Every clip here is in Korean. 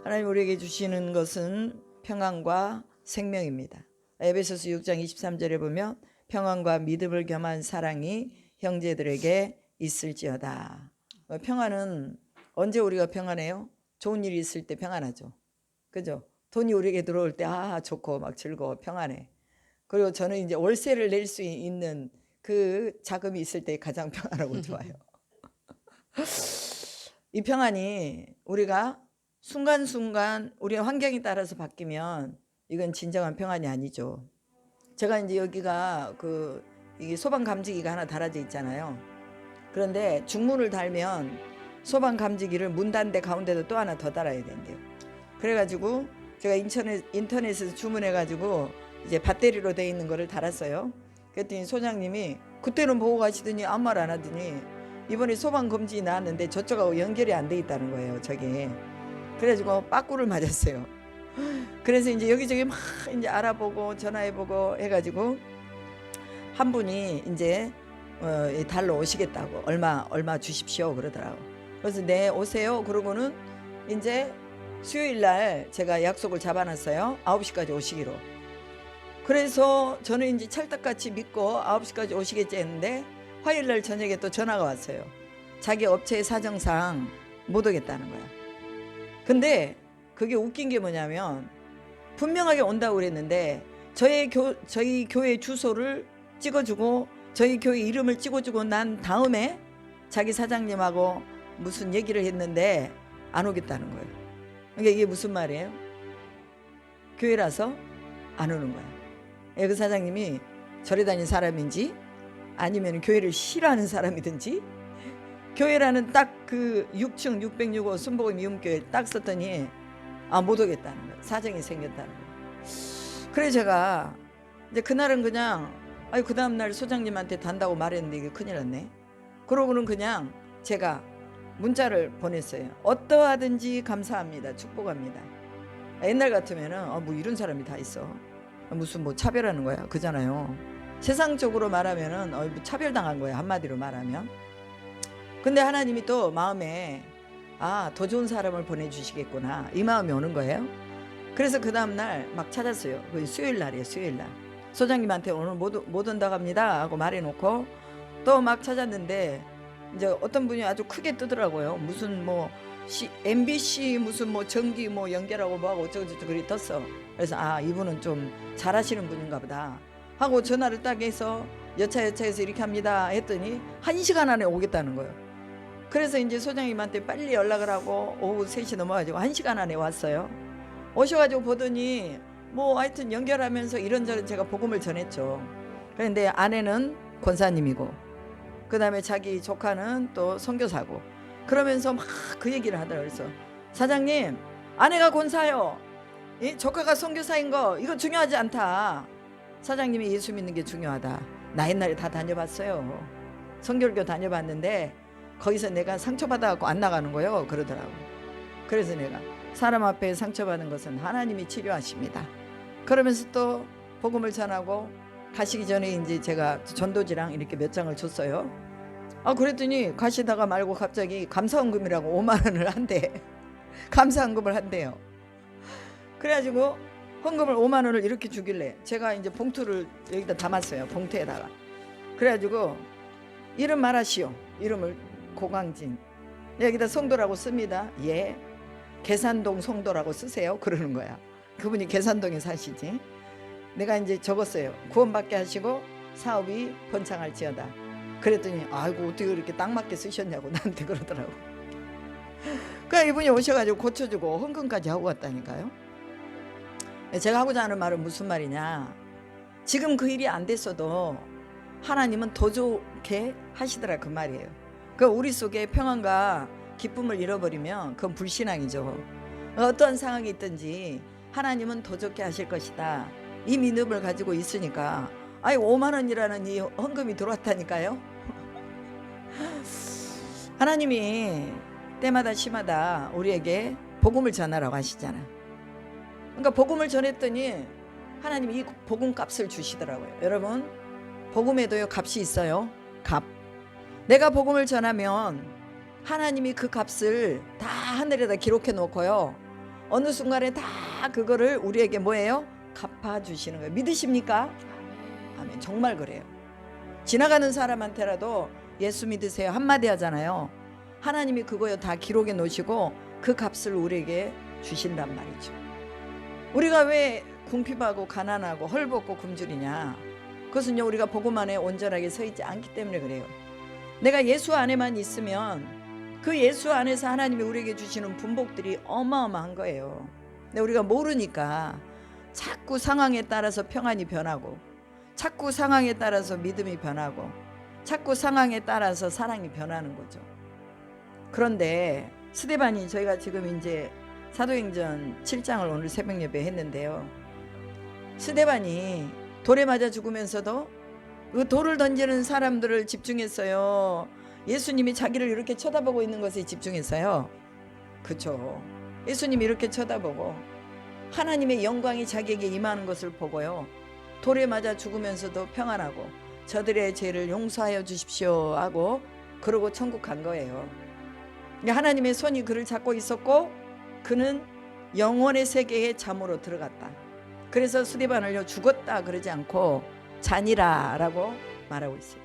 하나님 우리에게 주시는 것은 평안과 생명입니다. 에베소서 6장 23절에 보면 평안과 믿음을 겸한 사랑이 형제들에게 있을지어다. 평안은 언제 우리가 평안해요? 좋은 일이 있을 때 평안하죠. 그죠? 돈이 우리에게 들어올 때 좋고 막 즐거워 평안해. 그리고 저는 이제 월세를 낼 수 있는 그 자금이 있을 때 가장 평안하고 좋아요. 이 평안이 우리가 순간순간 우리의 환경에 따라서 바뀌면 이건 진정한 평안이 아니죠. 제가 이제 여기가 이게 소방 감지기가 하나 달아져 있잖아요. 그런데 중문을 달면 소방 감지기를 문 단 데 가운데도 또 하나 더 달아야 된대요. 그래가지고 제가 인터넷에서 주문해가지고 이제 배터리로 돼 있는 거를 달았어요. 그랬더니 소장님이 그때는 보고 가시더니 아무 말 안 하더니 이번에 소방 검진이 나왔는데 저쪽하고 연결이 안 돼 있다는 거예요. 저게. 그래가지고 빠꾸를 맞았어요. 그래서 이제 여기저기 막 이제 알아보고 전화해보고 해가지고 한 분이 이제 달러 오시겠다고 얼마 주십시오 그러더라고. 그래서 네 오세요. 그러고는 이제 수요일 날 제가 약속을 잡아놨어요. 9시까지 오시기로. 그래서 저는 이제 찰떡같이 믿고 9시까지 오시겠지 했는데 화요일 날 저녁에 또 전화가 왔어요. 자기 업체의 사정상 못 오겠다는 거야. 근데 그게 웃긴 게 뭐냐면 분명하게 온다고 그랬는데 저희 교회 주소를 찍어주고 저희 교회 이름을 찍어주고 난 다음에 자기 사장님하고 무슨 얘기를 했는데 안 오겠다는 거예요. 그러니까 이게 무슨 말이에요? 교회라서 안 오는 거야. 그 사장님이 절에 다니는 사람인지 아니면 교회를 싫어하는 사람이든지 교회라는 딱 그 6층 606호 순복음 이음교회 딱 썼더니 못 오겠다는 거예요. 사정이 생겼다는 거예요. 그래 제가 이제 그날은 그냥 그 다음날 소장님한테 단다고 말했는데 이게 큰일 났네. 그러고는 그냥 제가 문자를 보냈어요. 어떠하든지 감사합니다. 축복합니다. 옛날 같으면은 뭐 이런 사람이 다 있어. 무슨 뭐 차별하는 거야. 그잖아요. 세상적으로 말하면은 뭐 차별당한 거야. 한마디로 말하면. 근데 하나님이 또 마음에 더 좋은 사람을 보내주시겠구나 이 마음이 오는 거예요. 그래서 그 다음날 막 찾았어요. 수요일 날이에요. 수요일 날 소장님한테 오늘 못 온다고 합니다 하고 말해놓고 또 막 찾았는데 이제 어떤 분이 아주 크게 뜨더라고요. 무슨 뭐 MBC 무슨 뭐 전기 뭐 연결하고 뭐하고 어쩌고저쩌고 그리 떴어. 그래서 이분은 좀 잘하시는 분인가 보다 하고 전화를 딱 해서 여차여차해서 이렇게 합니다 했더니 1시간 안에 오겠다는 거예요. 그래서 이제 소장님한테 빨리 연락을 하고 오후 3시 넘어가지고 1시간 안에 왔어요. 오셔가지고 보더니 뭐 하여튼 연결하면서 이런저런 제가 복음을 전했죠. 그런데 아내는 권사님이고 그 다음에 자기 조카는 또 선교사고 그러면서 막 그 얘기를 하더라고요. 그래서 사장님 아내가 권사요. 조카가 선교사인 거 이거 중요하지 않다. 사장님이 예수 믿는 게 중요하다. 나 옛날에 다 다녀봤어요. 성결교 다녀봤는데 거기서 내가 상처받아갖고 안 나가는 거예요. 그러더라고. 그래서 내가 사람 앞에 상처받은 것은 하나님이 치료하십니다. 그러면서 또 복음을 전하고 가시기 전에 이제 제가 전도지랑 이렇게 몇 장을 줬어요. 그랬더니 가시다가 말고 갑자기 감사헌금이라고 5만 원을 한대. 감사헌금을 한대요. 그래가지고 헌금을 5만 원을 이렇게 주길래 제가 이제 봉투를 여기다 담았어요. 봉투에다가. 그래가지고 이름 말하시오. 이름을 고강진. 여기다 성도라고 씁니다. 예. 계산동 성도라고 쓰세요. 그러는 거야. 그분이 계산동에 사시지. 내가 이제 적었어요. 구원받게 하시고 사업이 번창할지어다. 그랬더니 아이고 어떻게 그렇게 딱 맞게 쓰셨냐고 나한테 그러더라고. 그러니까 이분이 오셔가지고 고쳐주고 헌금까지 하고 갔다니까요. 제가 하고자 하는 말은 무슨 말이냐. 지금 그 일이 안 됐어도 하나님은 더 좋게 하시더라 그 말이에요. 그러니까 우리 속에 평안과 기쁨을 잃어버리면 그건 불신앙이죠. 어떠한 상황이 있든지 하나님은 더 좋게 하실 것이다. 이 믿음을 가지고 있으니까 5만 원이라는 이 헌금이 들어왔다니까요. 하나님이 때마다 시마다 우리에게 복음을 전하라고 하시잖아. 그러니까 복음을 전했더니 하나님이 이 복음 값을 주시더라고요. 여러분 복음에도요 값이 있어요. 값. 내가 복음을 전하면 하나님이 그 값을 다 하늘에다 기록해 놓고요 어느 순간에 다 그거를 우리에게 뭐예요? 갚아주시는 거예요. 믿으십니까? 아멘. 정말 그래요. 지나가는 사람한테라도 예수 믿으세요 한마디 하잖아요. 하나님이 그거요 다 기록해 놓으시고 그 값을 우리에게 주신단 말이죠. 우리가 왜 궁핍하고 가난하고 헐벗고 굶주리냐? 그것은요 우리가 복음 안에 온전하게 서 있지 않기 때문에 그래요. 내가 예수 안에만 있으면 그 예수 안에서 하나님이 우리에게 주시는 분복들이 어마어마한 거예요. 근데 우리가 모르니까 자꾸 상황에 따라서 평안이 변하고, 자꾸 상황에 따라서 믿음이 변하고, 자꾸 상황에 따라서 사랑이 변하는 거죠. 그런데 스데반이, 저희가 지금 이제 사도행전 7장을 오늘 새벽 예배 했는데요, 스데반이 돌에 맞아 죽으면서도 그 돌을 던지는 사람들을 집중했어요. 예수님이 자기를 이렇게 쳐다보고 있는 것에 집중했어요. 그렇죠. 예수님이 이렇게 쳐다보고 하나님의 영광이 자기에게 임하는 것을 보고요, 돌에 맞아 죽으면서도 평안하고 저들의 죄를 용서하여 주십시오 하고 그러고 천국 간 거예요. 하나님의 손이 그를 잡고 있었고 그는 영원의 세계에 잠으로 들어갔다. 그래서 스데반을요 죽었다 그러지 않고 잔이라 라고 말하고 있어요.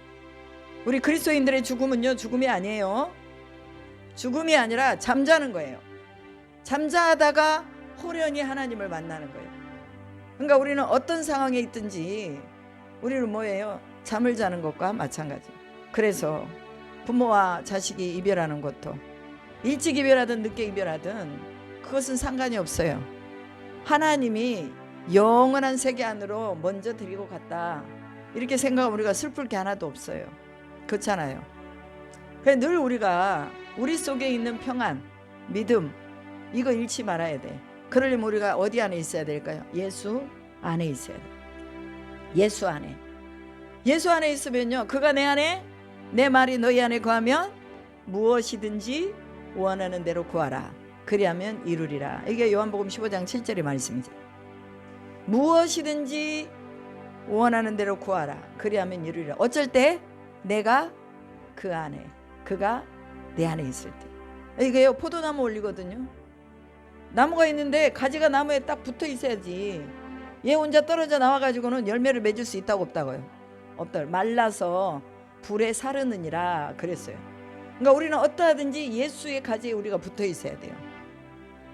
우리 그리스도인들의 죽음은요 죽음이 아니에요. 죽음이 아니라 잠자는 거예요. 잠자다가 호련히 하나님을 만나는 거예요. 그러니까 우리는 어떤 상황에 있든지 우리는 뭐예요? 잠을 자는 것과 마찬가지. 그래서 부모와 자식이 이별하는 것도 일찍 이별하든 늦게 이별하든 그것은 상관이 없어요. 하나님이 영원한 세계 안으로 먼저 데리고 갔다 이렇게 생각하면 우리가 슬플 게 하나도 없어요. 그렇잖아요. 그래서 늘 우리가 우리 속에 있는 평안, 믿음 이거 잃지 말아야 돼. 그러려면 우리가 어디 안에 있어야 될까요? 예수 안에 있어야 돼. 예수 안에. 예수 안에 있으면요 그가 내 안에, 내 말이 너희 안에 거하면 무엇이든지 원하는 대로 구하라 그리하면 이루리라. 이게 요한복음 15장 7절의 말씀이죠. 무엇이든지 원하는 대로 구하라 그리하면 이루리라. 어쩔 때? 내가 그 안에, 그가 내 안에 있을 때. 이게요 포도나무 올리거든요. 나무가 있는데 가지가 나무에 딱 붙어 있어야지. 얘 혼자 떨어져 나와가지고는 열매를 맺을 수 있다고 없다고요? 없다. 말라서 불에 사르느니라 그랬어요. 그러니까 우리는 어떠하든지 예수의 가지에 우리가 붙어 있어야 돼요.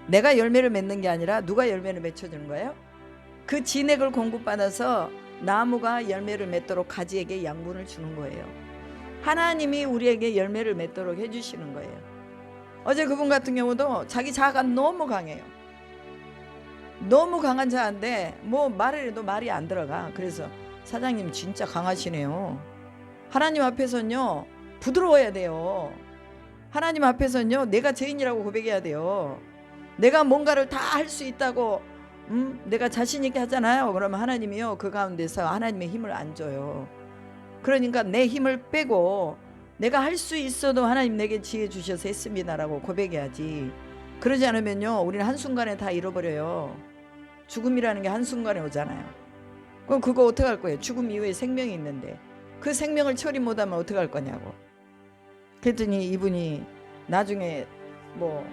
내가 열매를 맺는 게 아니라 누가 열매를 맺혀주는 거예요? 그 진액을 공급받아서 나무가 열매를 맺도록 가지에게 양분을 주는 거예요. 하나님이 우리에게 열매를 맺도록 해주시는 거예요. 어제 그분 같은 경우도 자기 자아가 너무 강해요. 너무 강한 자인데 뭐 말을 해도 말이 안 들어가. 그래서 사장님 진짜 강하시네요. 하나님 앞에서는요 부드러워야 돼요. 하나님 앞에서는요 내가 죄인이라고 고백해야 돼요. 내가 뭔가를 다 할 수 있다고 내가 자신 있게 하잖아요. 그러면 하나님이요 그 가운데서 하나님의 힘을 안 줘요. 그러니까 내 힘을 빼고 내가 할 수 있어도 하나님 내게 지혜 주셔서 했습니다라고 고백해야지. 그러지 않으면요 우리는 한순간에 다 잃어버려요. 죽음이라는 게 한순간에 오잖아요. 그럼 그거 어떻게 할 거예요? 죽음 이후에 생명이 있는데 그 생명을 처리 못하면 어떻게 할 거냐고. 그랬더니 이분이 나중에 뭐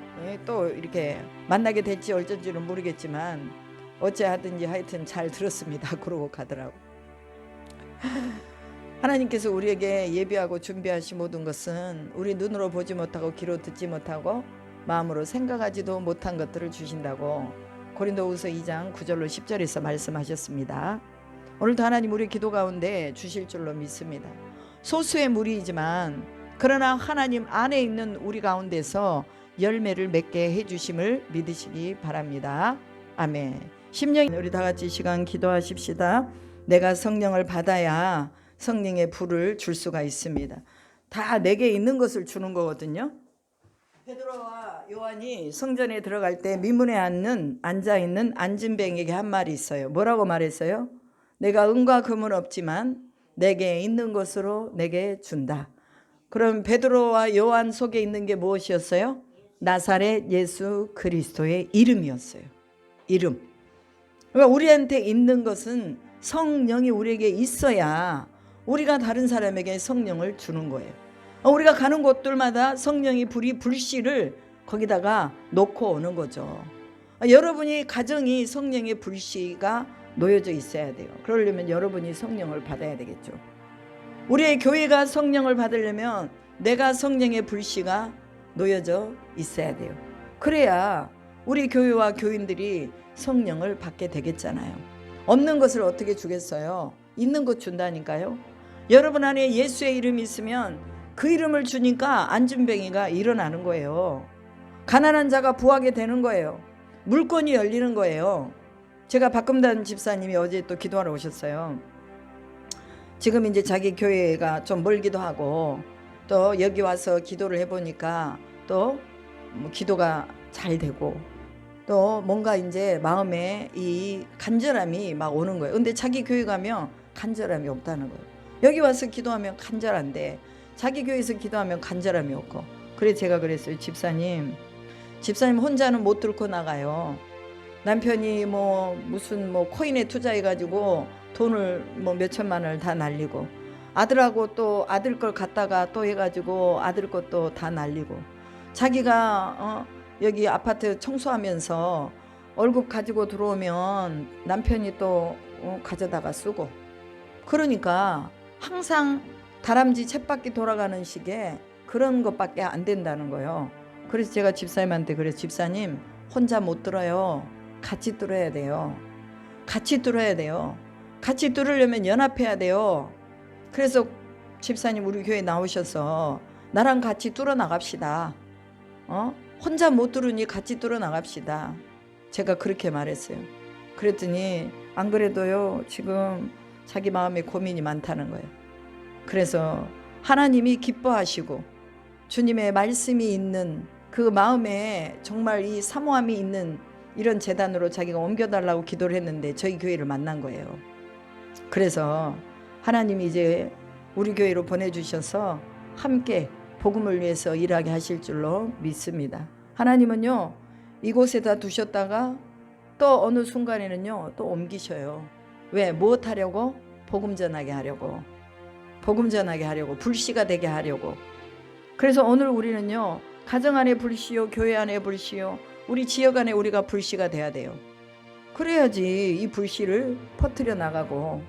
또 이렇게 만나게 될지 어쩔지는 모르겠지만 어찌하든지 하여튼 잘 들었습니다 그러고 가더라고. 하나님께서 우리에게 예비하고 준비하신 모든 것은 우리 눈으로 보지 못하고 귀로 듣지 못하고 마음으로 생각하지도 못한 것들을 주신다고 고린도후서 2장 9절로 10절에서 말씀하셨습니다. 오늘도 하나님 우리 기도 가운데 주실 줄로 믿습니다. 소수의 무리이지만 그러나 하나님 안에 있는 우리 가운데서 열매를 맺게 해주심을 믿으시기 바랍니다. 아멘. 심령 우리 다 같이 시간 기도하십시다. 내가 성령을 받아야 성령의 불을 줄 수가 있습니다. 다 내게 있는 것을 주는 거거든요. 베드로와 요한이 성전에 들어갈 때 미문에 앉아있는 안진뱅에게 한 말이 있어요. 뭐라고 말했어요? 내가 은과 금은 없지만 내게 있는 것으로 내게 준다. 그럼 베드로와 요한 속에 있는 게 무엇이었어요? 나사렛 예수 그리스도의 이름이었어요. 이름. 그러니까 우리한테 있는 것은 성령이 우리에게 있어야 우리가 다른 사람에게 성령을 주는 거예요. 우리가 가는 곳들마다 성령이 불씨를 거기다가 놓고 오는 거죠. 여러분이 가정이 성령의 불씨가 놓여져 있어야 돼요. 그러려면 여러분이 성령을 받아야 되겠죠. 우리의 교회가 성령을 받으려면 내가 성령의 불씨가 놓여져 있어야 돼요. 그래야 우리 교회와 교인들이 성령을 받게 되겠잖아요. 없는 것을 어떻게 주겠어요? 있는 것 준다니까요. 여러분 안에 예수의 이름이 있으면 그 이름을 주니까 안진뱅이가 일어나는 거예요. 가난한 자가 부하게 되는 거예요. 물건이 열리는 거예요. 제가 박금단 집사님이 어제 또 기도하러 오셨어요. 지금 이제 자기 교회가 좀 멀기도 하고 또 여기 와서 기도를 해보니까 또 뭐 기도가 잘 되고 또 뭔가 이제 마음에 이 간절함이 막 오는 거예요. 근데 자기 교회 가면 간절함이 없다는 거예요. 여기 와서 기도하면 간절한데 자기 교회에서 기도하면 간절함이 없고. 그래서 제가 그랬어요. 집사님 혼자는 못 들고 나가요. 남편이 뭐 무슨 뭐 코인에 투자해 가지고 돈을 뭐 몇천만 원을 다 날리고 아들하고 또 아들 걸 갖다가 또 해가지고 아들 것도 다 날리고 자기가 여기 아파트 청소하면서 월급 가지고 들어오면 남편이 또 가져다가 쓰고 그러니까 항상 다람쥐 쳇바퀴 돌아가는 식의 그런 것밖에 안 된다는 거예요. 그래서 제가 집사님한테 그래서 집사님 혼자 못 들어요. 같이 들어야 돼요. 같이 들어야 돼요. 같이 들으려면 연합해야 돼요. 그래서 집사님 우리 교회 나오셔서 나랑 같이 뚫어 나갑시다. 혼자 못 들으니 같이 뚫어 나갑시다. 제가 그렇게 말했어요. 그랬더니 안 그래도요 지금 자기 마음에 고민이 많다는 거예요. 그래서 하나님이 기뻐하시고 주님의 말씀이 있는 그 마음에 정말 이 사모함이 있는 이런 재단으로 자기가 옮겨달라고 기도를 했는데 저희 교회를 만난 거예요. 그래서 하나님이 이제 우리 교회로 보내주셔서 함께 복음을 위해서 일하게 하실 줄로 믿습니다. 하나님은요 이곳에다 두셨다가 또 어느 순간에는요 또 옮기셔요. 왜? 무엇 하려고? 복음 전하게 하려고. 복음 전하게 하려고. 불씨가 되게 하려고. 그래서 오늘 우리는요 가정 안에 불씨요 교회 안에 불씨요 우리 지역 안에 우리가 불씨가 돼야 돼요. 그래야지 이 불씨를 퍼뜨려 나가고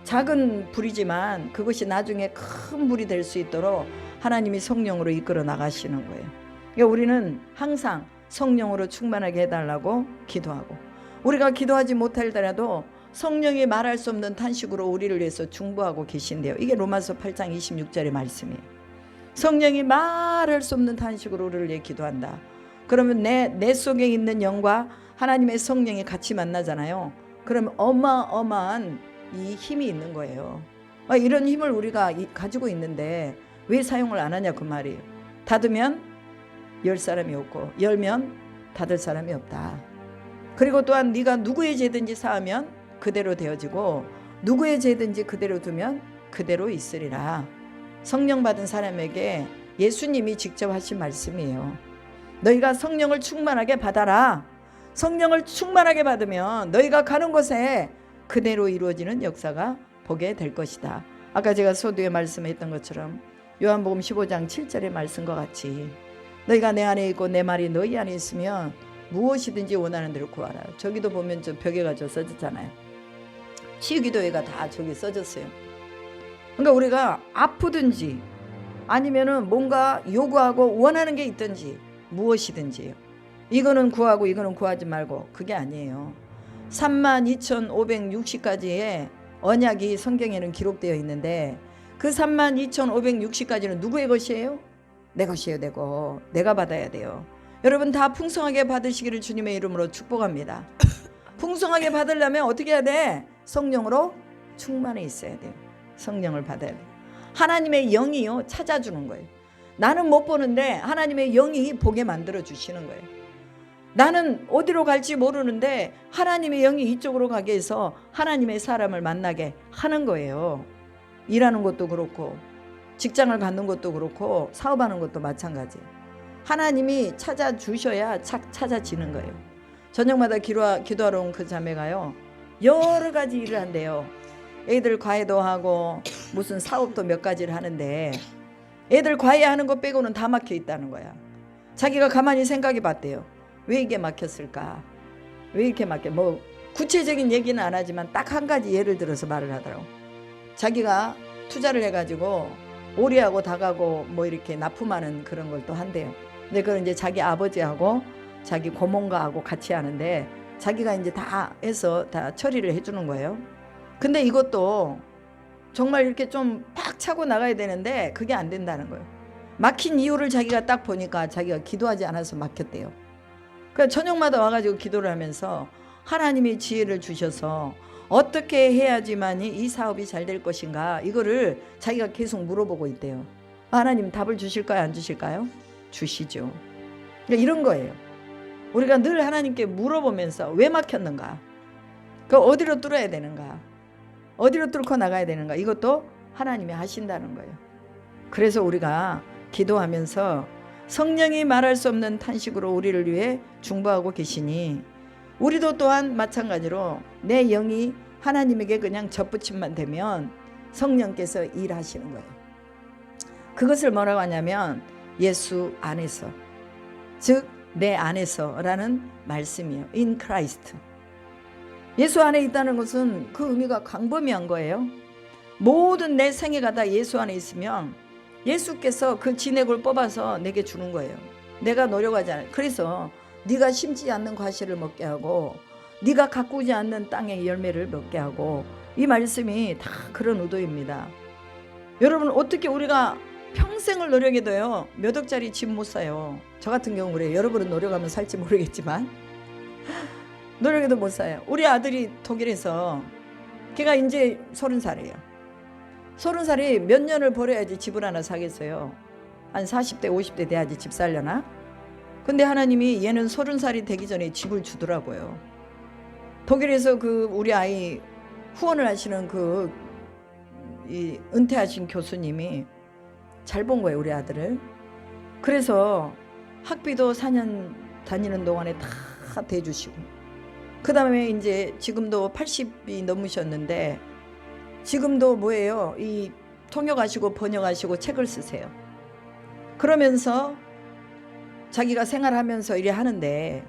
작은 불이지만 그것이 나중에 큰 불이 될 수 있도록 하나님이 성령으로 이끌어 나가시는 거예요. 그러니까 우리는 항상 성령으로 충만하게 해달라고 기도하고 우리가 기도하지 못하더라도 성령이 말할 수 없는 탄식으로 우리를 위해서 중보하고 계신대요. 이게 로마서 8장 26절의 말씀이에요. 성령이 말할 수 없는 탄식으로 우리를 위해 기도한다. 그러면 내 속에 있는 영과 하나님의 성령이 같이 만나잖아요. 그러면 어마어마한 이 힘이 있는 거예요. 이런 힘을 우리가 가지고 있는데 왜 사용을 안 하냐 그 말이에요. 닫으면 열 사람이 없고 열면 닫을 사람이 없다. 그리고 또한 네가 누구의 죄든지 사하면 그대로 되어지고 누구의 죄든지 그대로 두면 그대로 있으리라. 성령 받은 사람에게 예수님이 직접 하신 말씀이에요. 너희가 성령을 충만하게 받아라. 성령을 충만하게 받으면 너희가 가는 곳에 그대로 이루어지는 역사가 보게 될 것이다. 아까 제가 서두에 말씀했던 것처럼 요한복음 15장 7절의 말씀과 같이 너희가 내 안에 있고 내 말이 너희 안에 있으면 무엇이든지 원하는 대로 구하라. 저기도 보면 저 벽에 가지고 써졌잖아요. 치유기도회가 다 저기 써졌어요. 그러니까 우리가 아프든지 아니면은 뭔가 요구하고 원하는 게 있든지 무엇이든지요. 이거는 구하고 이거는 구하지 말고 그게 아니에요. 32,560가지의 언약이 성경에는 기록되어 있는데 그 32,560가지는 누구의 것이에요? 내 것이에요. 내가 받아야 돼요. 여러분 다 풍성하게 받으시기를 주님의 이름으로 축복합니다. 풍성하게 받으려면 어떻게 해야 돼? 성령으로 충만해 있어야 돼요. 성령을 받아야 돼요. 하나님의 영이요 찾아주는 거예요. 나는 못 보는데 하나님의 영이 보게 만들어 주시는 거예요. 나는 어디로 갈지 모르는데 하나님의 영이 이쪽으로 가게 해서 하나님의 사람을 만나게 하는 거예요. 일하는 것도 그렇고 직장을 갖는 것도 그렇고 사업하는 것도 마찬가지예요. 하나님이 찾아주셔야 찾아지는 거예요. 저녁마다 기도하러 온 그 자매가요 여러 가지 일을 한대요. 애들 과외도 하고 무슨 사업도 몇 가지를 하는데 애들 과외하는 거 빼고는 다 막혀 있다는 거야. 자기가 가만히 생각해 봤대요. 왜 이게 막혔을까? 왜 이렇게 맞게 뭐 구체적인 얘기는 안 하지만 딱 한 가지 예를 들어서 말을 하더라고. 자기가 투자를 해가지고 오리하고 닭하고 뭐 이렇게 납품하는 그런 걸 또 한대요. 근데 그걸 이제 자기 아버지하고 자기 고모가하고 같이 하는데 자기가 이제 다 해서 다 처리를 해주는 거예요. 근데 이것도 정말 이렇게 좀 팍 차고 나가야 되는데 그게 안 된다는 거예요. 막힌 이유를 자기가 딱 보니까 자기가 기도하지 않아서 막혔대요. 그러니까 저녁마다 와가지고 기도를 하면서 하나님이 지혜를 주셔서 어떻게 해야지만이 이 사업이 잘 될 것인가 이거를 자기가 계속 물어보고 있대요. 하나님 답을 주실까요? 안 주실까요? 주시죠. 그러니까 이런 거예요. 우리가 늘 하나님께 물어보면서 왜 막혔는가? 그 어디로 뚫어야 되는가? 어디로 뚫고 나가야 되는가? 이것도 하나님이 하신다는 거예요. 그래서 우리가 기도하면서 성령이 말할 수 없는 탄식으로 우리를 위해 중보하고 계시니 우리도 또한 마찬가지로 내 영이 하나님에게 그냥 접붙임만 되면 성령께서 일하시는 거예요. 그것을 뭐라고 하냐면 예수 안에서, 즉 내 안에서라는 말씀이에요. In Christ. 예수 안에 있다는 것은 그 의미가 광범위한 거예요. 모든 내 생애가 다 예수 안에 있으면 예수께서 그 진액을 뽑아서 내게 주는 거예요. 내가 노력하지 않아요. 그래서 네가 심지 않는 과실을 먹게 하고 네가 가꾸지 않는 땅의 열매를 먹게 하고, 이 말씀이 다 그런 의도입니다. 여러분, 어떻게 우리가 평생을 노력해도요 몇 억짜리 집 못 사요. 저 같은 경우 그래요. 여러분은 노력하면 살지 모르겠지만 노력해도 못 사요. 우리 아들이 독일에서, 걔가 이제 30살이에요 30살이 몇 년을 벌어야지 집을 하나 사겠어요. 한 40대 50대 돼야지 집 살려나. 근데 하나님이 얘는 30살이 되기 전에 집을 주더라고요. 독일에서 그 우리 아이 후원을 하시는 이 은퇴하신 교수님이 잘 본 거예요, 우리 아들을. 그래서 학비도 4년 다니는 동안에 다 대주시고, 그 다음에 이제 지금도 80이 넘으셨는데 지금도 뭐예요, 이 통역하시고 번역하시고 책을 쓰세요. 그러면서 자기가 생활하면서 이래 하는데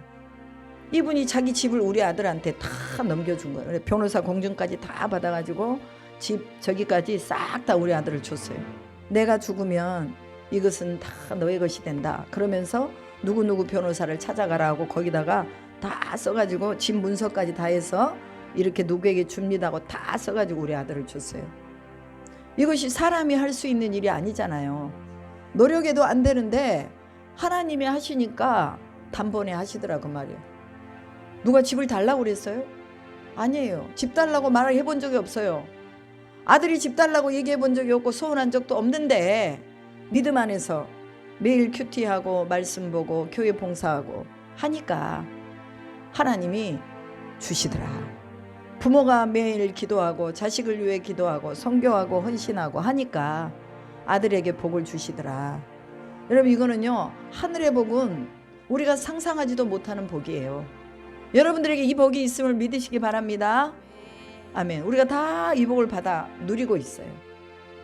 이분이 자기 집을 우리 아들한테 다 넘겨준 거예요. 변호사 공증까지 다 받아가지고 집 저기까지 싹 다 우리 아들을 줬어요. 내가 죽으면 이것은 다 너의 것이 된다. 그러면서 누구누구 변호사를 찾아가라고 거기다가 다 써가지고 집 문서까지 다 해서 이렇게 누구에게 줍니다 하고 다 써가지고 우리 아들을 줬어요. 이것이 사람이 할 수 있는 일이 아니잖아요. 노력해도 안 되는데 하나님이 하시니까 단번에 하시더라고 말이에요. 누가 집을 달라고 그랬어요? 아니에요. 집 달라고 말을 해본 적이 없어요. 아들이 집 달라고 얘기해 본 적이 없고 소원한 적도 없는데 믿음 안에서 매일 큐티하고 말씀 보고 교회 봉사하고 하니까 하나님이 주시더라. 부모가 매일 기도하고 자식을 위해 기도하고 선교하고 헌신하고 하니까 아들에게 복을 주시더라. 여러분, 이거는요 하늘의 복은 우리가 상상하지도 못하는 복이에요. 여러분들에게 이 복이 있음을 믿으시기 바랍니다. 아멘. 우리가 다 이 복을 받아 누리고 있어요.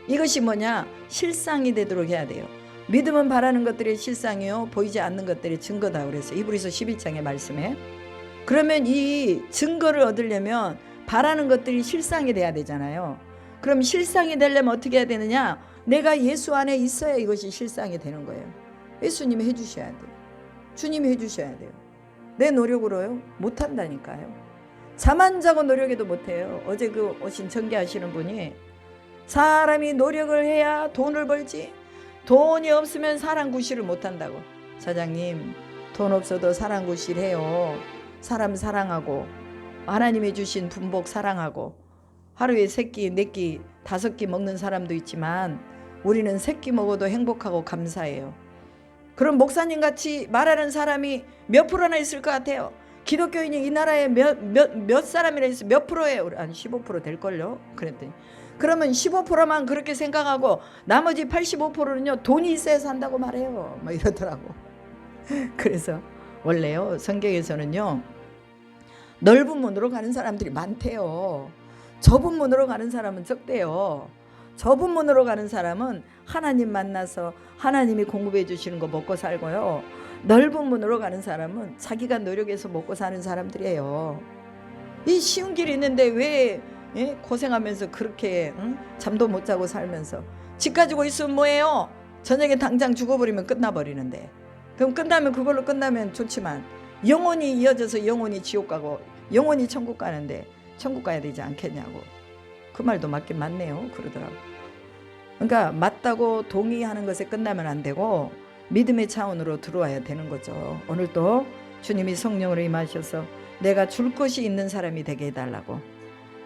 이것이 뭐냐? 실상이 되도록 해야 돼요. 믿음은 바라는 것들이 실상이요 보이지 않는 것들이 증거다 그래서 이브리서 11장의 말씀에. 그러면 이 증거를 얻으려면 바라는 것들이 실상이 돼야 되잖아요. 그럼 실상이 되려면 어떻게 해야 되느냐? 내가 예수 안에 있어야 이것이 실상이 되는 거예요. 예수님이 해주셔야 돼요. 주님이 해주셔야 돼요. 내 노력으로요? 못한다니까요. 잠 안 자고 노력해도 못해요. 어제 그 오신 전개하시는 분이 사람이 노력을 해야 돈을 벌지 돈이 없으면 사람 구실을 못한다고. 사장님, 돈 없어도 사람 구실해요. 사람 사랑하고 하나님이 주신 분복 사랑하고 하루에 3끼 4끼 5끼 먹는 사람도 있지만 우리는 3끼 먹어도 행복하고 감사해요. 그럼 목사님 같이 말하는 사람이 몇 프로나 있을 것 같아요? 기독교인이 이 나라에 몇 사람이나 있어? 몇 프로예요? 한 15% 될걸요? 그랬더니 그러면 15%만 그렇게 생각하고 나머지 85%는요 돈이 있어야 산다고 말해요. 막 이러더라고. 그래서 원래요 성경에서는요 넓은 문으로 가는 사람들이 많대요. 좁은 문으로 가는 사람은 적대요. 좁은 문으로 가는 사람은 하나님 만나서 하나님이 공급해 주시는 거 먹고 살고요. 넓은 문으로 가는 사람은 자기가 노력해서 먹고 사는 사람들이에요. 이 쉬운 길이 있는데 왜 고생하면서 그렇게 잠도 못 자고 살면서 집 가지고 있으면 뭐예요? 저녁에 당장 죽어버리면 끝나버리는데, 그럼 끝나면 그걸로 끝나면 좋지만 영혼이 이어져서 영혼이 지옥 가고 영혼이 천국 가는데 천국 가야 되지 않겠냐고. 그 말도 맞긴 맞네요. 그러더라고. 그러니까 맞다고 동의하는 것에 끝나면 안 되고 믿음의 차원으로 들어와야 되는 거죠. 오늘도 주님이 성령으로 임하셔서 내가 줄 것이 있는 사람이 되게 해달라고,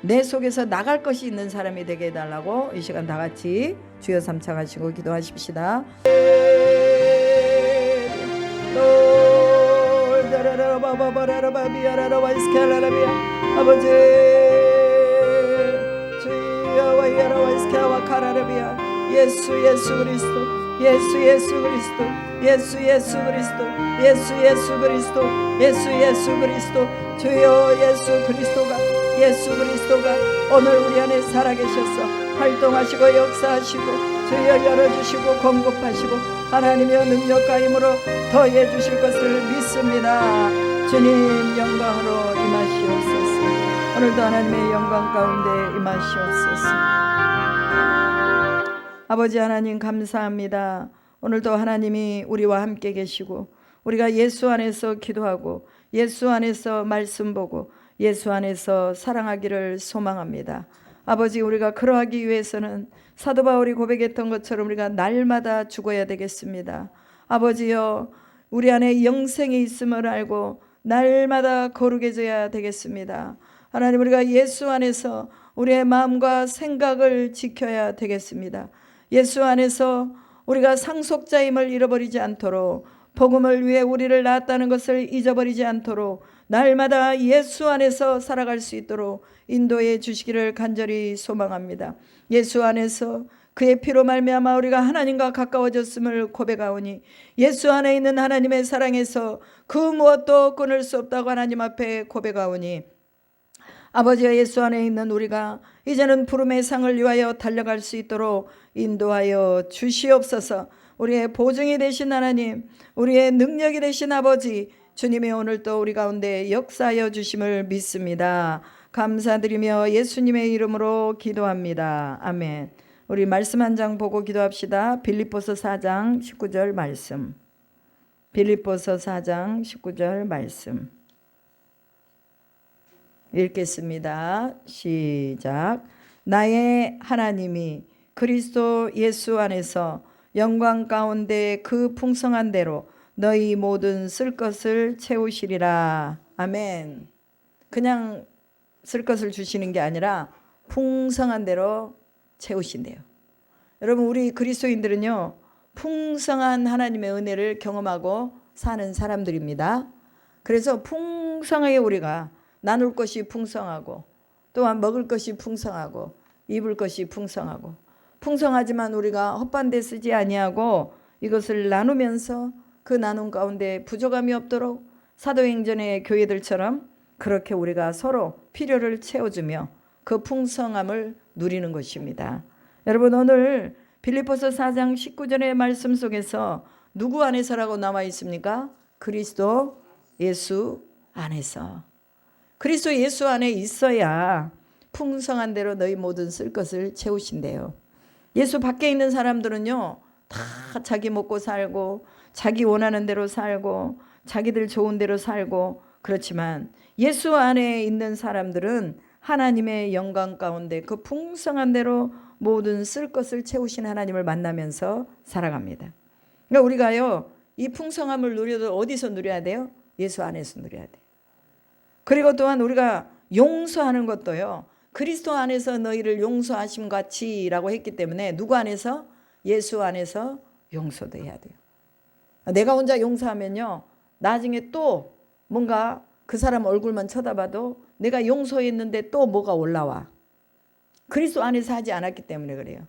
내 속에서 나갈 것이 있는 사람이 되게 해달라고 이 시간 다 같이 주여 삼창하시고 기도하십시다. 아버지 주여 와이야라와이스케와 카라르비야 예수 예수 그리스도 예수 예수 그리스도 예수 예수 그리스도 예수 예수 그리스도 예수 예수 그리스도 주여 예수 그리스도가 오늘 우리 안에 살아계셔서 활동하시고 역사하시고 주여 열어주시고 공급하시고 하나님의 능력과 힘으로 더해 주실 것을 믿습니다. 주님 영광으로 임하시옵소서. 오늘도 하나님의 영광 가운데 임하시옵소서. 아버지 하나님 감사합니다. 오늘도 하나님이 우리와 함께 계시고 우리가 예수 안에서 기도하고 예수 안에서 말씀 보고 예수 안에서 사랑하기를 소망합니다. 아버지 우리가 그러하기 위해서는 사도 바울이 고백했던 것처럼 우리가 날마다 죽어야 되겠습니다. 아버지여 우리 안에 영생이 있음을 알고 날마다 거룩해져야 되겠습니다. 하나님 우리가 예수 안에서 우리의 마음과 생각을 지켜야 되겠습니다. 예수 안에서 우리가 상속자임을 잃어버리지 않도록 복음을 위해 우리를 낳았다는 것을 잊어버리지 않도록 날마다 예수 안에서 살아갈 수 있도록 인도해 주시기를 간절히 소망합니다. 예수 안에서 그의 피로 말미암아 우리가 하나님과 가까워졌음을 고백하오니 예수 안에 있는 하나님의 사랑에서 그 무엇도 끊을 수 없다고 하나님 앞에 고백하오니 아버지와 예수 안에 있는 우리가 이제는 부름의 상을 위하여 달려갈 수 있도록 인도하여 주시옵소서. 우리의 보증이 되신 하나님, 우리의 능력이 되신 아버지 주님이 오늘 또 우리 가운데 역사하여 주심을 믿습니다. 감사드리며 예수님의 이름으로 기도합니다. 아멘. 우리 말씀 한 장 보고 기도합시다. 빌립보서 4장 19절 말씀. 빌립보서 4장 19절 말씀 읽겠습니다. 시작. 나의 하나님이 그리스도 예수 안에서 영광 가운데 그 풍성한 대로 너희 모든 쓸 것을 채우시리라. 아멘. 그냥 쓸 것을 주시는 게 아니라 풍성한 대로 채우신대요. 여러분 우리 그리스도인들은요 풍성한 하나님의 은혜를 경험하고 사는 사람들입니다. 그래서 풍성하게 우리가 나눌 것이 풍성하고 또한 먹을 것이 풍성하고 입을 것이 풍성하고 풍성하지만 우리가 헛반대 쓰지 아니하고 이것을 나누면서 그 나눔 가운데 부족함이 없도록 사도행전의 교회들처럼 그렇게 우리가 서로 필요를 채워주며 그 풍성함을 누리는 것입니다. 여러분 오늘 빌립보서 4장 19절의 말씀 속에서 누구 안에서라고 나와 있습니까? 그리스도 예수 안에서. 그리스도 예수 안에 있어야 풍성한 대로 너희 모든 쓸 것을 채우신대요. 예수 밖에 있는 사람들은요 다 자기 먹고 살고 자기 원하는 대로 살고 자기들 좋은 대로 살고 그렇지만 예수 안에 있는 사람들은 하나님의 영광 가운데 그 풍성한 대로 모든 쓸 것을 채우신 하나님을 만나면서 살아갑니다. 그러니까 우리가요 이 풍성함을 누려도 어디서 누려야 돼요? 예수 안에서 누려야 돼요. 그리고 또한 우리가 용서하는 것도요 그리스도 안에서 너희를 용서하심 같이라고 했기 때문에 누구 안에서? 예수 안에서 용서도 해야 돼요. 내가 혼자 용서하면요 나중에 또 뭔가 그 사람 얼굴만 쳐다봐도 내가 용서했는데 또 뭐가 올라와. 그리스도 안에서 하지 않았기 때문에 그래요.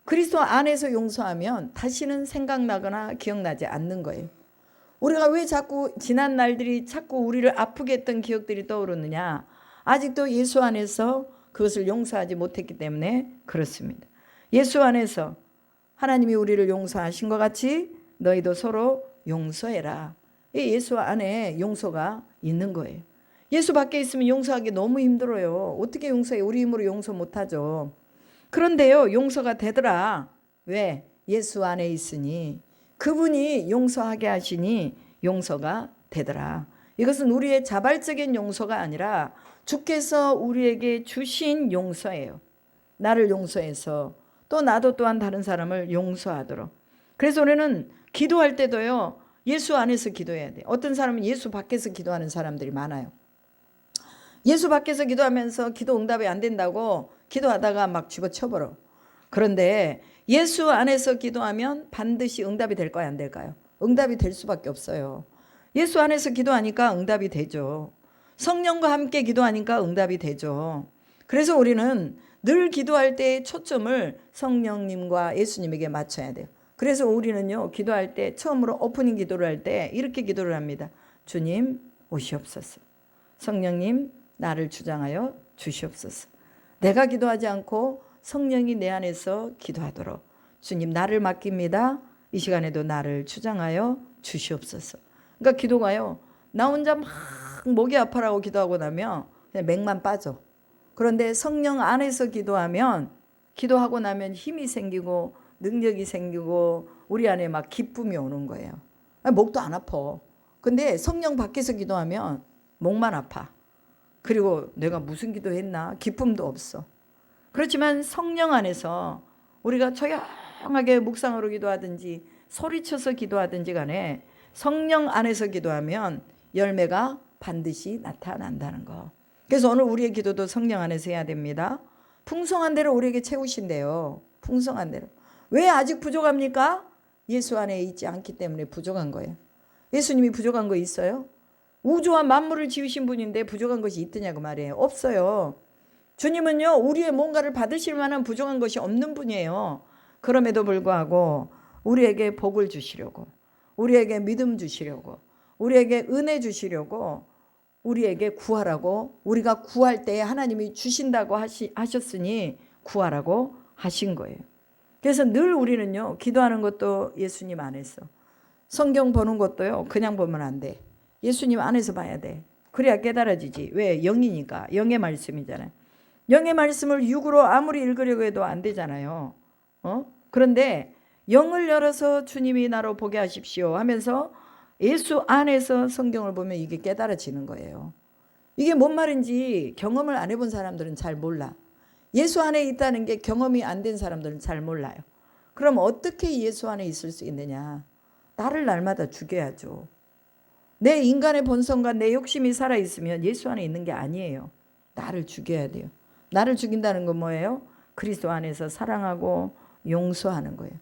그리스도 안에서 용서하면 다시는 생각나거나 기억나지 않는 거예요. 우리가 왜 자꾸 지난 날들이 자꾸 우리를 아프게 했던 기억들이 떠오르느냐? 아직도 예수 안에서 그것을 용서하지 못했기 때문에 그렇습니다. 예수 안에서 하나님이 우리를 용서하신 것 같이 너희도 서로 용서해라. 이 예수 안에 용서가 있는 거예요. 예수 밖에 있으면 용서하기 너무 힘들어요. 어떻게 용서해? 우리 힘으로 용서 못하죠. 그런데요, 용서가 되더라. 왜? 예수 안에 있으니, 그분이 용서하게 하시니 용서가 되더라. 이것은 우리의 자발적인 용서가 아니라 주께서 우리에게 주신 용서예요. 나를 용서해서 또 나도 또한 다른 사람을 용서하도록. 그래서 우리는 기도할 때도요, 예수 안에서 기도해야 돼요. 어떤 사람은 예수 밖에서 기도하는 사람들이 많아요. 예수 밖에서 기도하면서 기도 응답이 안 된다고 기도하다가 막 집어쳐버려. 그런데 예수 안에서 기도하면 반드시 응답이 될까요, 안 될까요? 응답이 될 수밖에 없어요. 예수 안에서 기도하니까 응답이 되죠. 성령과 함께 기도하니까 응답이 되죠. 그래서 우리는 늘 기도할 때의 초점을 성령님과 예수님에게 맞춰야 돼요. 그래서 우리는요, 기도할 때 처음으로 오프닝 기도를 할 때 이렇게 기도를 합니다. 주님 오시옵소서. 성령님 나를 주장하여 주시옵소서. 내가 기도하지 않고 성령이 내 안에서 기도하도록 주님 나를 맡깁니다. 이 시간에도 나를 주장하여 주시옵소서. 그러니까 기도가요, 나 혼자 막 목이 아파라고 기도하고 나면 그냥 맥만 빠져. 그런데 성령 안에서 기도하면, 기도하고 나면 힘이 생기고 능력이 생기고 우리 안에 막 기쁨이 오는 거예요. 목도 안 아파. 근데 성령 밖에서 기도하면 목만 아파. 그리고 내가 무슨 기도했나? 기쁨도 없어. 그렇지만 성령 안에서 우리가 조용하게 묵상으로 기도하든지 소리쳐서 기도하든지 간에 성령 안에서 기도하면 열매가 반드시 나타난다는 거. 그래서 오늘 우리의 기도도 성령 안에서 해야 됩니다. 풍성한 대로 우리에게 채우신대요. 풍성한 대로. 왜 아직 부족합니까? 예수 안에 있지 않기 때문에 부족한 거예요. 예수님이 부족한 거 있어요? 우주와 만물을 지으신 분인데 부족한 것이 있더냐고 말이에요. 없어요. 주님은요, 우리의 뭔가를 받으실 만한 부족한 것이 없는 분이에요. 그럼에도 불구하고 우리에게 복을 주시려고, 우리에게 믿음 주시려고, 우리에게 은혜 주시려고, 우리에게 구하라고, 우리가 구할 때 하나님이 주신다고 하셨으니 구하라고 하신 거예요. 그래서 늘 우리는요, 기도하는 것도 예수님 안에서, 성경 보는 것도요, 그냥 보면 안 돼. 예수님 안에서 봐야 돼. 그래야 깨달아지지. 왜? 영이니까. 영의 말씀이잖아요. 영의 말씀을 육으로 아무리 읽으려고 해도 안 되잖아요. 그런데 영을 열어서 주님이 나로 보게 하십시오 하면서 예수 안에서 성경을 보면 이게 깨달아지는 거예요. 이게 뭔 말인지 경험을 안 해본 사람들은 잘 몰라. 예수 안에 있다는 게 경험이 안 된 사람들은 잘 몰라요. 그럼 어떻게 예수 안에 있을 수 있느냐? 나를 날마다 죽여야죠. 내 인간의 본성과 내 욕심이 살아있으면 예수 안에 있는 게 아니에요. 나를 죽여야 돼요. 나를 죽인다는 건 뭐예요? 그리스도 안에서 사랑하고 용서하는 거예요.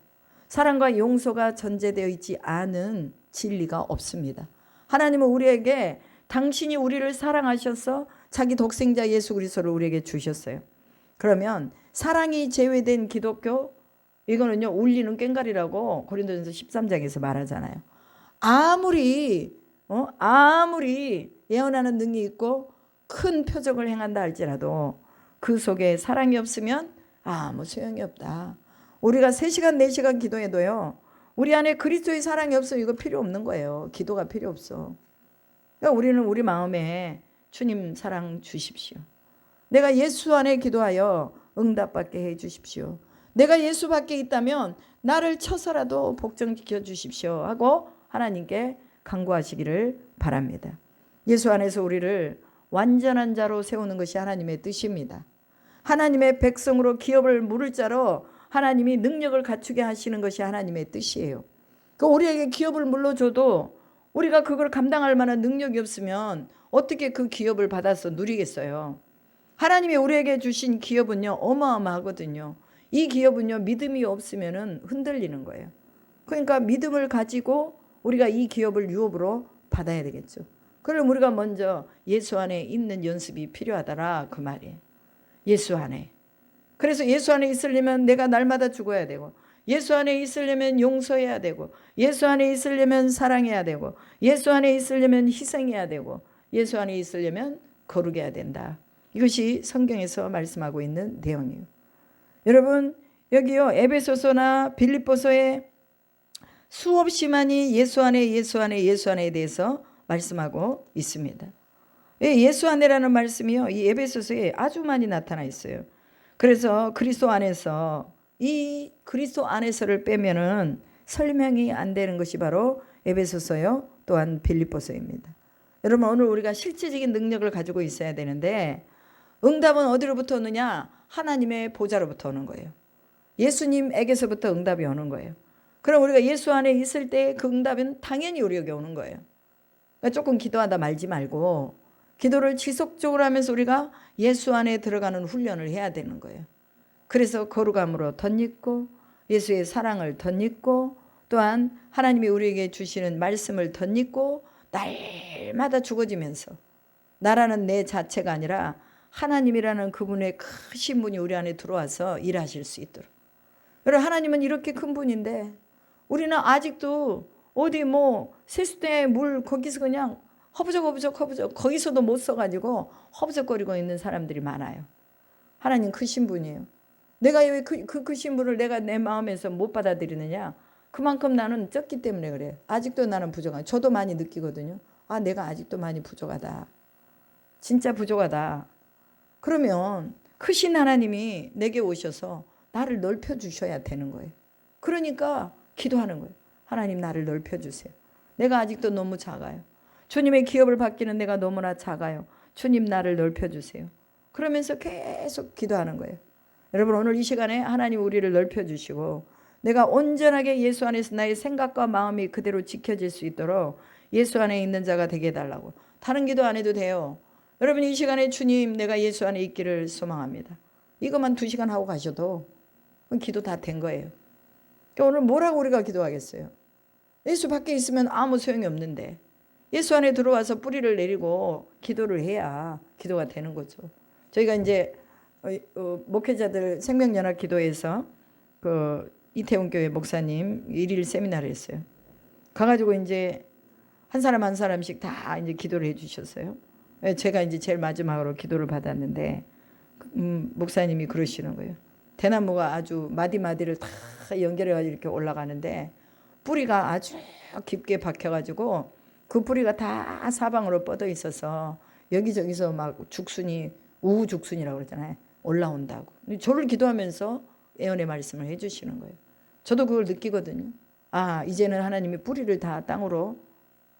사랑과 용서가 전제되어 있지 않은 진리가 없습니다. 하나님은 우리에게 당신이 우리를 사랑하셔서 자기 독생자 예수 그리스도를 우리에게 주셨어요. 그러면 사랑이 제외된 기독교, 이거는요, 울리는 꽹과리라고 고린도전서 13장에서 말하잖아요. 아무리 예언하는 능력이 있고 큰 표적을 행한다 할지라도 그 속에 사랑이 없으면 아무 소용이 없다. 우리가 3시간 4시간 기도해도요, 우리 안에 그리스도의 사랑이 없으면 이거 필요 없는 거예요. 기도가 필요 없어. 그러니까 우리는 우리 마음에 주님 사랑 주십시오. 내가 예수 안에 기도하여 응답받게 해 주십시오. 내가 예수 밖에 있다면 나를 쳐서라도 복종시켜 주십시오 하고 하나님께 간구하시기를 바랍니다. 예수 안에서 우리를 완전한 자로 세우는 것이 하나님의 뜻입니다. 하나님의 백성으로 기업을 물을 자로 하나님이 능력을 갖추게 하시는 것이 하나님의 뜻이에요. 그 우리에게 기업을 물러줘도 우리가 그걸 감당할 만한 능력이 없으면 어떻게 그 기업을 받아서 누리겠어요? 하나님이 우리에게 주신 기업은요, 어마어마하거든요. 이 기업은요, 믿음이 없으면 흔들리는 거예요. 그러니까 믿음을 가지고 우리가 이 기업을 유업으로 받아야 되겠죠. 그럼 우리가 먼저 예수 안에 있는 연습이 필요하더라 그 말이에요. 예수 안에. 그래서 예수 안에 있으려면 내가 날마다 죽어야 되고, 예수 안에 있으려면 용서해야 되고, 예수 안에 있으려면 사랑해야 되고, 예수 안에 있으려면 희생해야 되고, 예수 안에 있으려면 거룩해야 된다. 이것이 성경에서 말씀하고 있는 내용이에요. 여러분, 여기요, 에베소서나 빌립보서에 수없이 많이 예수 안에 예수 안에 예수 안에에 대해서 말씀하고 있습니다. 예수 안에라는 말씀이요, 이 에베소서에 아주 많이 나타나 있어요. 그래서 그리스도 안에서, 이 그리스도 안에서를 빼면은 설명이 안 되는 것이 바로 에베소서요, 또한 빌립보서입니다. 여러분, 오늘 우리가 실제적인 능력을 가지고 있어야 되는데, 응답은 어디로부터 오느냐? 하나님의 보좌로부터 오는 거예요. 예수님에게서부터 응답이 오는 거예요. 그럼 우리가 예수 안에 있을 때 그 응답은 당연히 우리에게 오는 거예요. 그러니까 조금 기도하다 말지 말고 기도를 지속적으로 하면서 우리가 예수 안에 들어가는 훈련을 해야 되는 거예요. 그래서 거룩함으로 덧입고 예수의 사랑을 덧입고 또한 하나님이 우리에게 주시는 말씀을 덧입고 날마다 죽어지면서 나라는 내 자체가 아니라 하나님이라는 그분의 크신 분이 우리 안에 들어와서 일하실 수 있도록. 여러분, 하나님은 이렇게 큰 분인데 우리는 아직도 어디 세수대 물 거기서 그냥 허부적 거기서도 못 써가지고 허부적거리고 있는 사람들이 많아요. 하나님 크신 분이에요. 내가 왜 그 크신 분을 내가 내 마음에서 못 받아들이느냐? 그만큼 나는 적기 때문에 그래요. 아직도 나는 부족하다. 저도 많이 느끼거든요. 아, 내가 아직도 많이 부족하다. 진짜 부족하다. 그러면 크신 하나님이 내게 오셔서 나를 넓혀주셔야 되는 거예요. 그러니까 기도하는 거예요. 하나님, 나를 넓혀주세요. 내가 아직도 너무 작아요. 주님의 기업을 받기는 내가 너무나 작아요. 주님, 나를 넓혀주세요. 그러면서 계속 기도하는 거예요. 여러분, 오늘 이 시간에 하나님 우리를 넓혀주시고 내가 온전하게 예수 안에서 나의 생각과 마음이 그대로 지켜질 수 있도록 예수 안에 있는 자가 되게 해달라고. 다른 기도 안 해도 돼요. 여러분, 이 시간에 주님, 내가 예수 안에 있기를 소망합니다. 이것만 2시간 하고 가셔도 기도 다 된 거예요. 오늘 뭐라고 우리가 기도하겠어요? 예수 밖에 있으면 아무 소용이 없는데 예수 안에 들어와서 뿌리를 내리고 기도를 해야 기도가 되는 거죠. 저희가 이제 목회자들 생명연합 기도에서 그 이태원 교회 목사님 1일 세미나를 했어요. 가가지고 이제 한 사람 한 사람씩 다 이제 기도를 해주셨어요. 제가 이제 제일 마지막으로 기도를 받았는데 목사님이 그러시는 거예요. 대나무가 아주 마디마디를 다 연결해가지고 이렇게 올라가는데 뿌리가 아주 깊게 박혀가지고 그 뿌리가 다 사방으로 뻗어 있어서 여기저기서 막 죽순이 우후죽순이라고 그러잖아요. 올라온다고. 저를 기도하면서 예언의 말씀을 해주시는 거예요. 저도 그걸 느끼거든요. 아, 이제는 하나님이 뿌리를 다 땅으로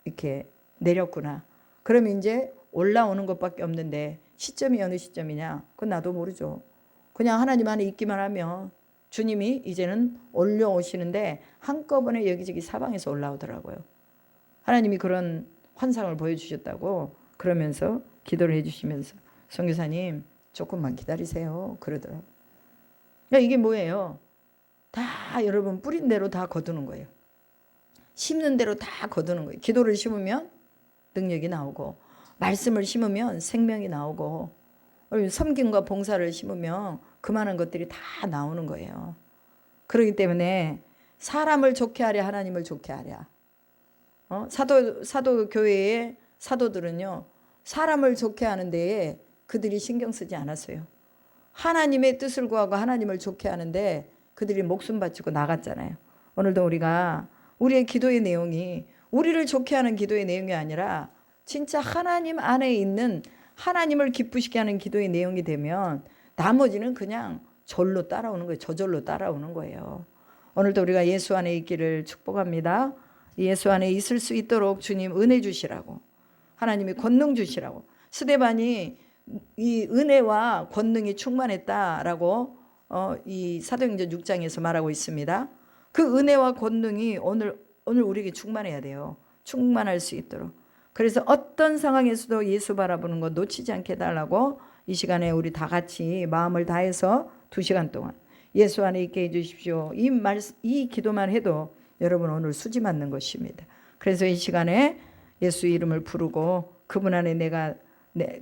이렇게 내렸구나. 그러면 이제 올라오는 것밖에 없는데 시점이 어느 시점이냐? 그건 나도 모르죠. 그냥 하나님 안에 있기만 하면 주님이 이제는 올려오시는데 한꺼번에 여기저기 사방에서 올라오더라고요. 하나님이 그런 환상을 보여주셨다고 그러면서 기도를 해주시면서 선교사님 조금만 기다리세요 그러더라고요. 그러니까 이게 뭐예요? 다 여러분 뿌린 대로 다 거두는 거예요. 심는 대로 다 거두는 거예요. 기도를 심으면 능력이 나오고 말씀을 심으면 생명이 나오고 섬김과 봉사를 심으면 그 많은 것들이 다 나오는 거예요. 그렇기 때문에 사람을 좋게 하랴 하나님을 좋게 하랴. 사도 교회의 사도들은요, 사람을 좋게 하는 데에 그들이 신경 쓰지 않았어요. 하나님의 뜻을 구하고 하나님을 좋게 하는데 그들이 목숨 바치고 나갔잖아요. 오늘도 우리가 우리의 기도의 내용이 우리를 좋게 하는 기도의 내용이 아니라 진짜 하나님 안에 있는 하나님을 기쁘시게 하는 기도의 내용이 되면 나머지는 그냥 절로 따라오는 거예요. 저절로 따라오는 거예요. 오늘도 우리가 예수 안에 있기를 축복합니다. 예수 안에 있을 수 있도록 주님 은혜 주시라고, 하나님이 권능 주시라고. 스데반이 이 은혜와 권능이 충만했다라고 이 사도행전 6장에서 말하고 있습니다. 그 은혜와 권능이 오늘 우리에게 충만해야 돼요. 충만할 수 있도록. 그래서 어떤 상황에서도 예수 바라보는 거 놓치지 않게 해달라고 이 시간에 우리 다 같이 마음을 다해서 2시간 동안 예수 안에 있게 해주십시오. 이 기도만 해도 여러분 오늘 수지 맞는 것입니다. 그래서 이 시간에 예수 이름을 부르고 그분 안에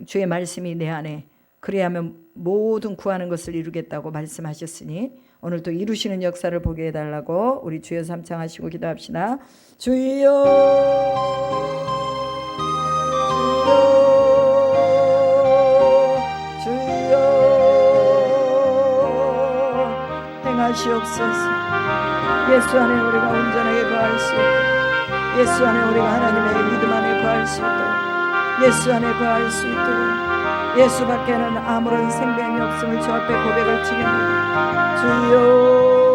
주의 말씀이 내 안에, 그래야만 모든 구하는 것을 이루겠다고 말씀하셨으니 오늘 또 이루시는 역사를 보게 해달라고 우리 주여 삼창하시고 기도합시다. 주여 주여 행하시옵소서. 예수 안에 우리가 온전하게 거할 수 있도록, 예수 안에 우리가 하나님의 믿음 안에 거할 수 있도록, 예수 안에 거할 수 있도록, 예수밖에는 아무런 생명이 없음을 주 앞에 고백을 드립니다. 주여